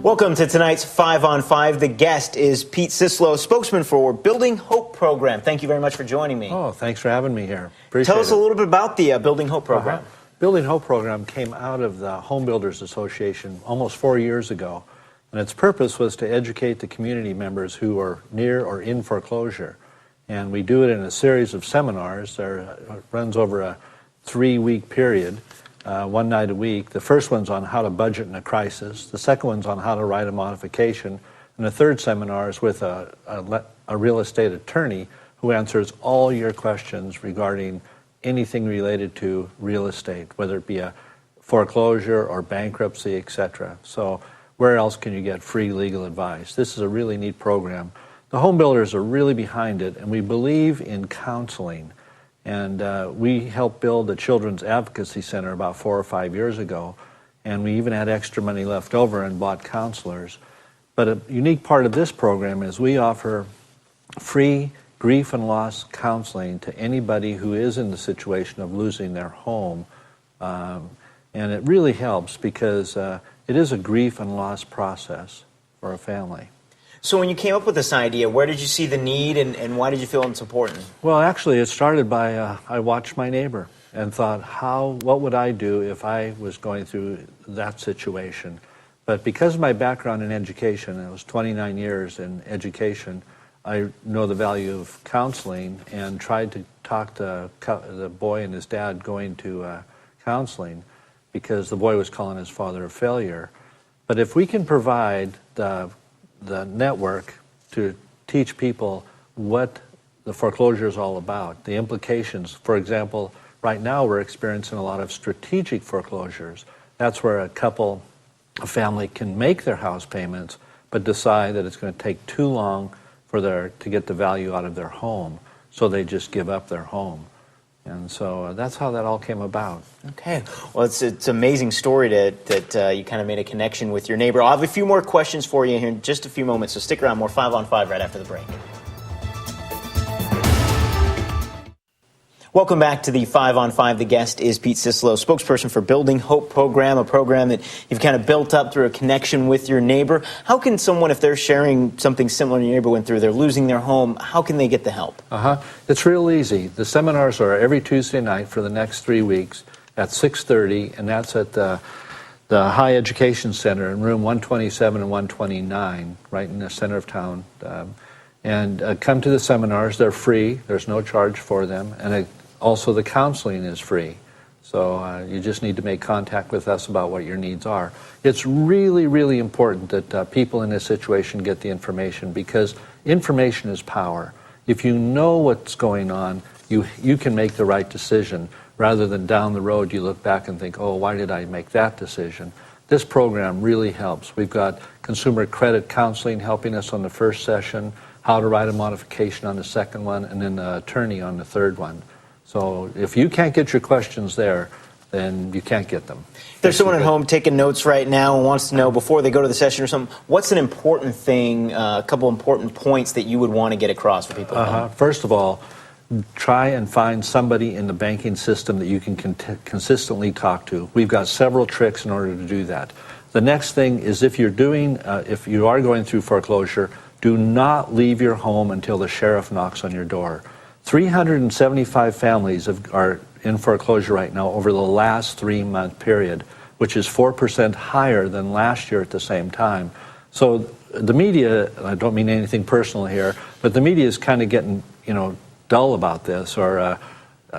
Welcome to tonight's 5 on 5. The guest is Pete Cislo, spokesman for Building Hope program. Thank you very much for joining me. Oh, thanks for having me here. Appreciate Tell us a little bit about the Building Hope program. Building Hope program came out of the Home Builders Association almost 4 years ago, and its purpose was to educate the community members who are near or in foreclosure. And we do it in a series of seminars that runs over a 3-week period. One night a week. The first one's on how to budget in a crisis. The second one's on how to write a modification. And the third seminar is with a real estate attorney who answers all your questions regarding anything related to real estate, whether it be a foreclosure or bankruptcy, etc. So where else can you get free legal advice? This is a really neat program. The home builders are really behind it, and we believe in counseling. And we helped build a children's advocacy center about 4 or 5 years ago, and we even had extra money left over and bought counselors. But a unique part of this program is we offer free grief and loss counseling to anybody who is in the situation of losing their home. And it really helps because it is a grief and loss process for a family. So when you came up with this idea, where did you see the need and why did you feel it's important? Well, actually, it started by I watched my neighbor and thought, what would I do if I was going through that situation? But because of my background in education, it was 29 years in education, I know the value of counseling and tried to talk to the boy and his dad going to counseling because the boy was calling his father a failure. But if we can provide the network to teach people what the foreclosure is all about, the implications. For example, right now we're experiencing a lot of strategic foreclosures. That's where a family can make their house payments but decide that it's going to take too long to get the value out of their home, so they just give up their home. And so that's how that all came about. Okay. Well, it's an amazing story that you kind of made a connection with your neighbor. I'll have a few more questions for you here in just a few moments, so stick around. More 5 on 5 right after the break. Welcome back to the 5 on 5. The guest is Pete Cislo, spokesperson for Building Hope program, a program that you've kind of built up through a connection with your neighbor. How can someone, if they're sharing something similar your neighbor went through, they're losing their home, how can they get the help? It's real easy. The seminars are every Tuesday night for the next 3 weeks at 6:30, and that's at the High Education Center in room 127 and 129, right in the center of town. Come to the seminars. They're free. There's no charge for them. And also the counseling is free. So you just need to make contact with us about what your needs are. It's really, really important that people in this situation get the information, because information is power. If you know what's going on, you can make the right decision, rather than down the road you look back and think, oh, why did I make that decision? This program really helps. We've got consumer credit counseling helping us on the first session, how to write a modification on the second one, and then the attorney on the third one. So if you can't get your questions there, then you can't get them. If there's someone at home taking notes right now and wants to know before they go to the session or something, what's an important thing, a couple important points that you would want to get across for people at home? First of all, try and find somebody in the banking system that you can consistently talk to. We've got several tricks in order to do that. The next thing is if you are going through foreclosure, do not leave your home until the sheriff knocks on your door. 375 families are in foreclosure right now over the last 3-month period, which is 4% higher than last year at the same time. So the media, I don't mean anything personal here, but the media is kind of getting, dull about this or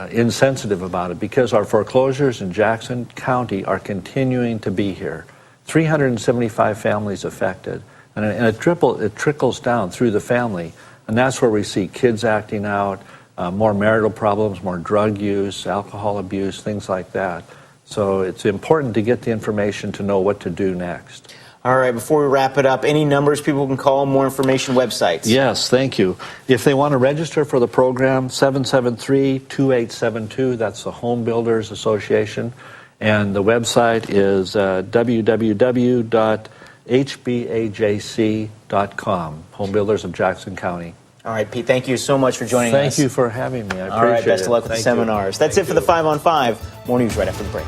insensitive about it, because our foreclosures in Jackson County are continuing to be here. 375 families affected, and it trickles down through the family, and that's where we see kids acting out, more marital problems, more drug use, alcohol abuse, things like that. So it's important to get the information to know what to do next. All right, before we wrap it up, any numbers people can call, more information, websites? Yes, thank you. If they want to register for the program, 773-2872, that's the Home Builders Association. And the website is www.hbajc.com, Home Builders of Jackson County. All right, Pete, thank you so much for joining us. Thank you for having me. I appreciate it. All right, best of luck with the seminars. That's it for the 5 on 5. More news right after the break.